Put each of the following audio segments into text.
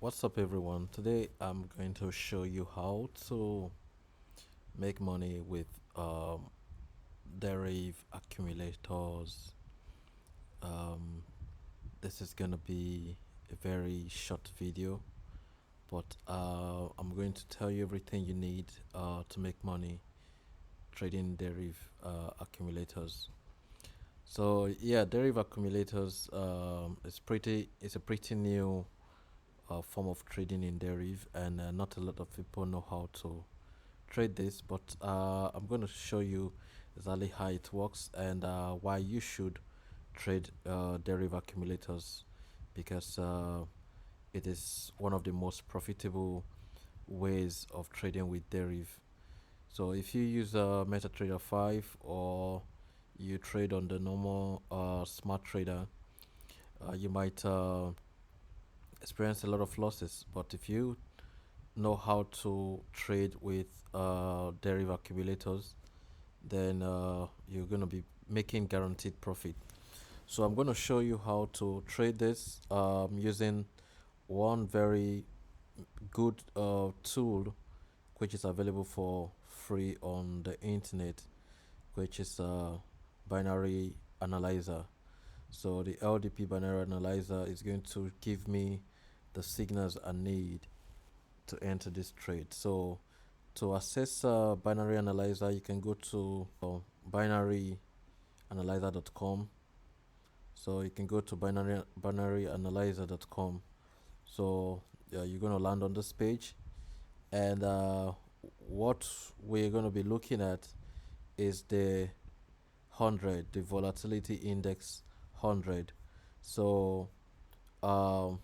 What's up, everyone? Today I'm going to show you how to make money with Deriv accumulators. Um, this is gonna be a very short video, but I'm going to tell you everything you need to make money trading Deriv accumulators. So yeah, Deriv accumulators it's a pretty new form of trading in Deriv, and not a lot of people know how to trade this, but I'm going to show you exactly how it works and why you should trade Deriv accumulators, because it is one of the most profitable ways of trading with Deriv. So if you use MetaTrader 5 or you trade on the normal smart trader, you might experience a lot of losses. But if you know how to trade with Deriv accumulators, then you're going to be making guaranteed profit. So I'm going to show you how to trade this using one very good tool which is available for free on the internet, which is binary analyzer. So the LDP binary analyzer is going to give me the signals I need to enter this trade. So to access binary analyzer, you can go to binaryanalyzer.com. So you can go to binaryanalyzer.com. So you're going to land on this page, and what we're going to be looking at is the 100, the volatility index 100. So um,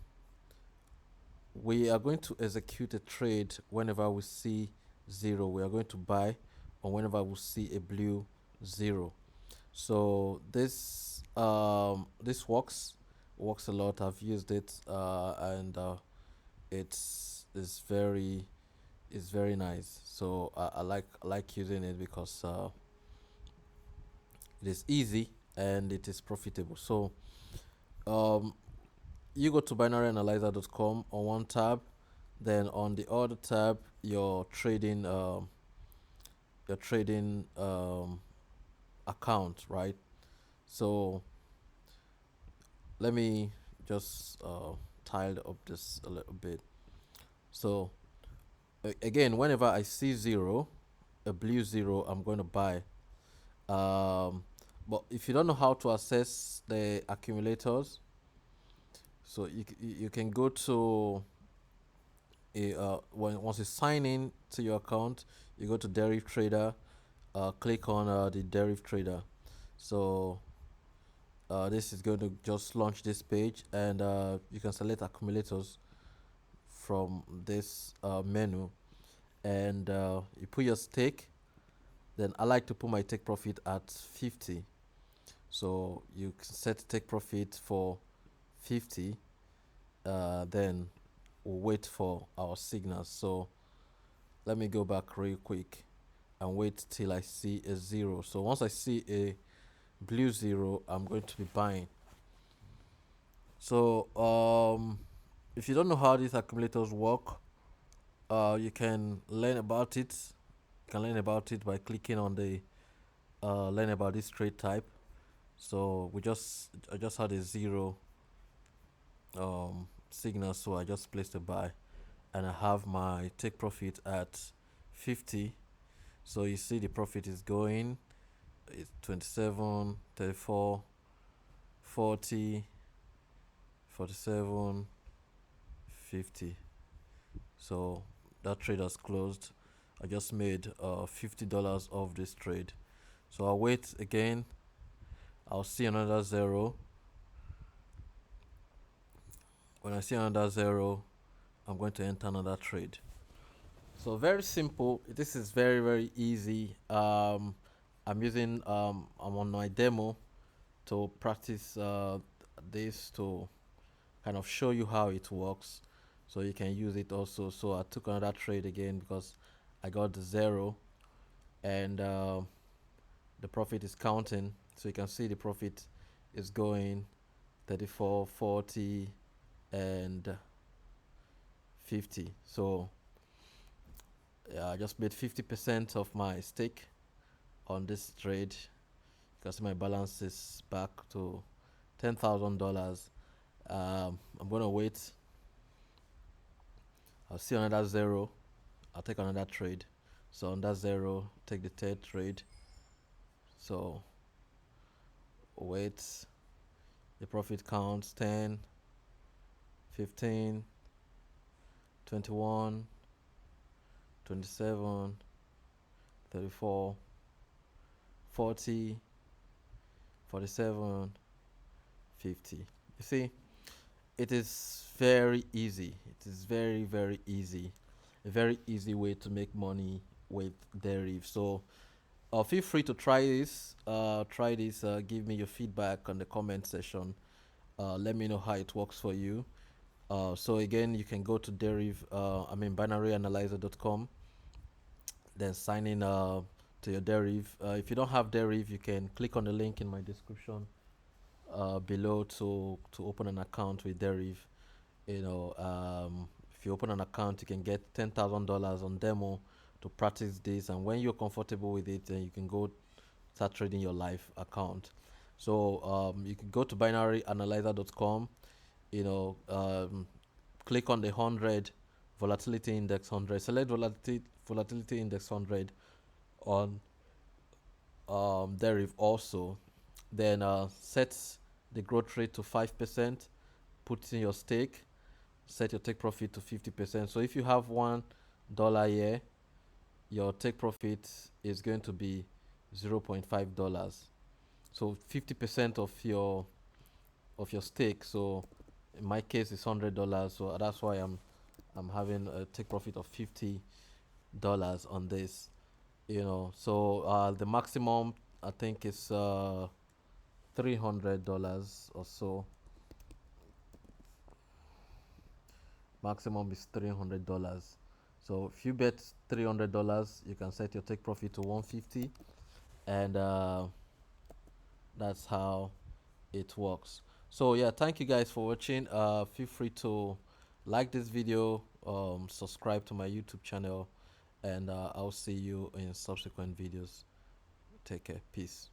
we are going to execute a trade whenever we see zero. We are going to buy, or whenever we see a blue zero. So this works a lot. I've used it, and it's very nice. So I like using it because it is easy and it is profitable. So um, you go to binaryanalyzer.com on one tab, then on the other tab your trading account, right? So let me just tile up this a little bit. So again, whenever I see zero, a blue zero, I'm going to buy. But if you don't know how to access the accumulators, so you can go to once you sign in to your account, you go to Deriv Trader, click on the Deriv Trader. So this is going to just launch this page, and you can select accumulators from this menu, and you put your stake. Then I like to put my take profit at 50. So you can set take profit for 50. Then we'll wait for our signals. So let me go back real quick and wait till I see a zero. So once I see a blue zero, I'm going to be buying. So if you don't know how these accumulators work, you can learn about it. You can learn about it by clicking on the learn about this trade type. So I just had a zero signal, so I just placed a buy, and I have my take profit at 50. So you see the profit is going, it's 27, 34, 40, 47, 50. So that trade has closed. I just made $50 off this trade. So I'll wait again. I'll see another zero. When I see another zero, I'm going to enter another trade. So very simple. This is very easy. I'm on my demo to practice this, to kind of show you how it works, so you can use it also. So I took another trade again because I got the zero, and the profit is counting. So you can see the profit is going 34, 40, and 50. So yeah, I just made 50% of my stake on this trade. You can see my balance is back to $10,000. I'm gonna wait. I'll see another zero. I'll take another trade. So on that zero, take the third trade. So wait. The profit counts 10, 15, 21, 27, 34, 40, 47, 50. You see, it is very easy. It is very, very easy. A very easy way to make money with Deriv. So feel free to try this. Try this. Give me your feedback on the comment section. Let me know how it works for you. So again, you can go to Deriv, binaryanalyzer.com, then sign in to your Deriv. If you don't have Deriv, you can click on the link in my description below to open an account with Deriv. If you open an account, you can get $10,000 on demo to practice this, and when you're comfortable with it, then you can go start trading your live account. So you can go to binaryanalyzer.com, click on the 100 volatility index 100, select volatility index 100 on Deriv also, then set the growth rate to 5%, put in your stake, set your take profit to 50%. So if you have $1 here, your take profit is going to be $0.5. So 50% of your stake. So in my case, it's $100. So that's why I'm having a take profit of $50 on this. So the maximum I think is $300 or so. Maximum is $300. So if you bet $300, you can set your take profit to 150, and that's how it works. So yeah, thank you guys for watching. Feel free to like this video, subscribe to my YouTube channel, and I'll see you in subsequent videos. Take care. Peace.